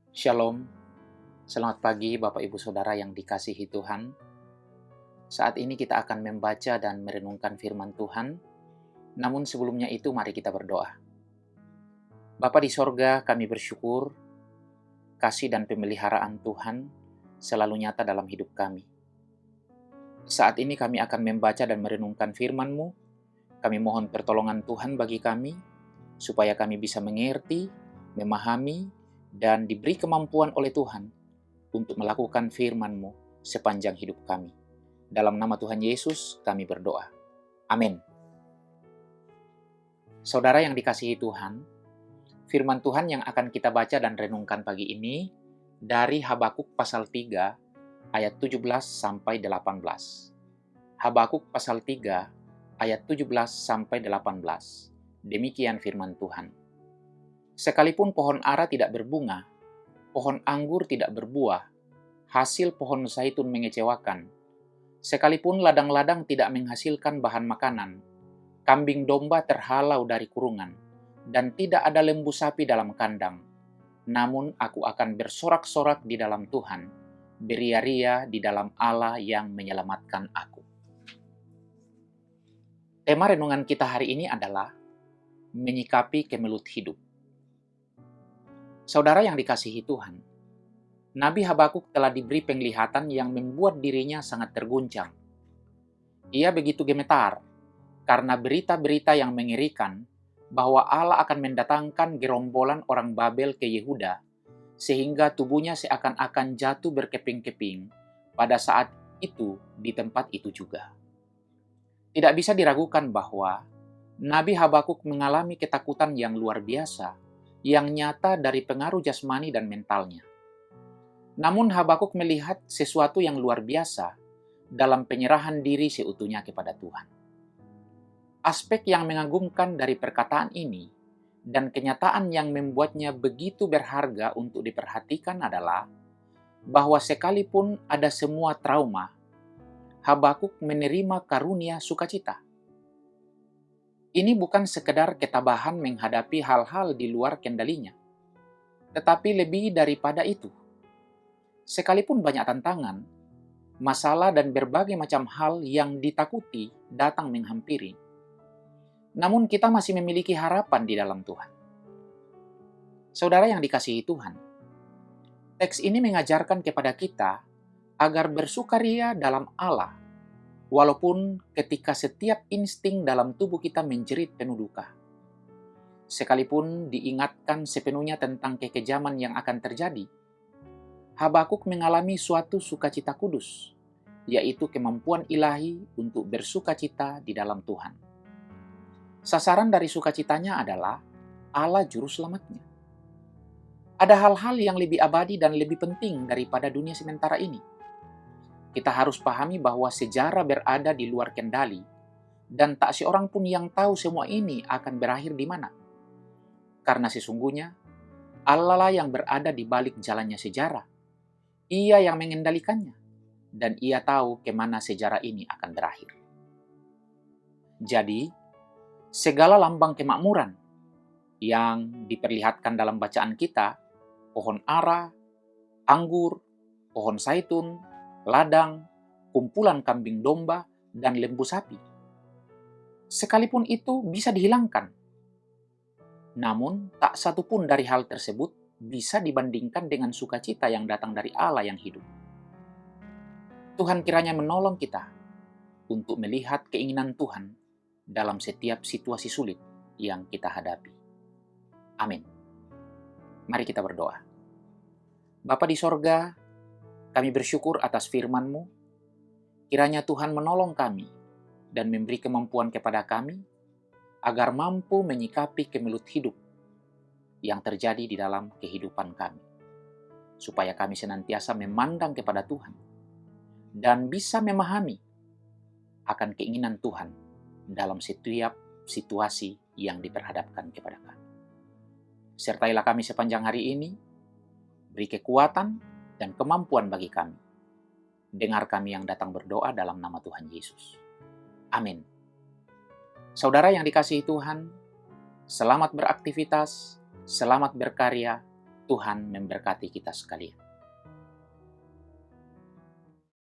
Shalom, selamat pagi Bapak Ibu Saudara yang dikasihi Tuhan. Saat ini kita akan membaca dan merenungkan firman Tuhan, namun sebelumnya itu mari kita berdoa. Bapa di sorga, kami bersyukur, kasih dan pemeliharaan Tuhan selalu nyata dalam hidup kami. Saat ini kami akan membaca dan merenungkan firman-Mu. Kami mohon pertolongan Tuhan bagi kami, supaya kami bisa mengerti, memahami, dan diberi kemampuan oleh Tuhan untuk melakukan firman-Mu sepanjang hidup kami. Dalam nama Tuhan Yesus kami berdoa. Amin. Saudara yang dikasihi Tuhan, firman Tuhan yang akan kita baca dan renungkan pagi ini dari Habakuk pasal 3 ayat 17 sampai 18. Habakuk pasal 3 ayat 17 sampai 18. Demikian firman Tuhan. Sekalipun pohon ara tidak berbunga, pohon anggur tidak berbuah, hasil pohon zaitun mengecewakan, sekalipun ladang-ladang tidak menghasilkan bahan makanan, kambing domba terhalau dari kurungan, dan tidak ada lembu sapi dalam kandang, namun aku akan bersorak-sorak di dalam Tuhan, beria-ria di dalam Allah yang menyelamatkan aku. Tema renungan kita hari ini adalah menyikapi kemelut hidup. Saudara yang dikasihi Tuhan, Nabi Habakuk telah diberi penglihatan yang membuat dirinya sangat terguncang. Ia begitu gemetar karena berita-berita yang mengerikan bahwa Allah akan mendatangkan gerombolan orang Babel ke Yehuda, sehingga tubuhnya seakan-akan jatuh berkeping-keping pada saat itu di tempat itu juga. Tidak bisa diragukan bahwa Nabi Habakuk mengalami ketakutan yang luar biasa yang nyata dari pengaruh jasmani dan mentalnya. Namun Habakuk melihat sesuatu yang luar biasa dalam penyerahan diri seutuhnya kepada Tuhan. Aspek yang mengagumkan dari perkataan ini dan kenyataan yang membuatnya begitu berharga untuk diperhatikan adalah bahwa sekalipun ada semua trauma, Habakuk menerima karunia sukacita. Ini bukan sekedar ketabahan menghadapi hal-hal di luar kendalinya, tetapi lebih daripada itu. Sekalipun banyak tantangan, masalah dan berbagai macam hal yang ditakuti datang menghampiri, namun kita masih memiliki harapan di dalam Tuhan. Saudara yang dikasihi Tuhan, teks ini mengajarkan kepada kita agar bersukaria dalam Allah, walaupun ketika setiap insting dalam tubuh kita menjerit penuh duka. Sekalipun diingatkan sepenuhnya tentang kekejaman yang akan terjadi, Habakuk mengalami suatu sukacita kudus, yaitu kemampuan ilahi untuk bersukacita di dalam Tuhan. Sasaran dari sukacitanya adalah Allah Juru Selamatnya. Ada hal-hal yang lebih abadi dan lebih penting daripada dunia sementara ini. Kita harus pahami bahwa sejarah berada di luar kendali, dan tak seorang pun yang tahu semua ini akan berakhir di mana. Karena sesungguhnya, Allah lah yang berada di balik jalannya sejarah. Ia yang mengendalikannya, dan Ia tahu kemana sejarah ini akan berakhir. Jadi, segala lambang kemakmuran yang diperlihatkan dalam bacaan kita, pohon ara, anggur, pohon zaitun, ladang, kumpulan kambing domba, dan lembu sapi. Sekalipun itu bisa dihilangkan, namun tak satu pun dari hal tersebut bisa dibandingkan dengan sukacita yang datang dari Allah yang hidup. Tuhan kiranya menolong kita untuk melihat keinginan Tuhan dalam setiap situasi sulit yang kita hadapi. Amin. Mari kita berdoa. Bapa di sorga, kami bersyukur atas firman-Mu. Kiranya Tuhan menolong kami dan memberi kemampuan kepada kami agar mampu menyikapi kemelut hidup yang terjadi di dalam kehidupan kami, supaya kami senantiasa memandang kepada Tuhan dan bisa memahami akan keinginan Tuhan dalam setiap situasi yang diperhadapkan kepada kami. Sertailah kami sepanjang hari ini, beri kekuatan dan kemampuan bagi kami. Dengar kami yang datang berdoa dalam nama Tuhan Yesus. Amin. Saudara yang dikasihi Tuhan, selamat beraktivitas, selamat berkarya, Tuhan memberkati kita sekalian.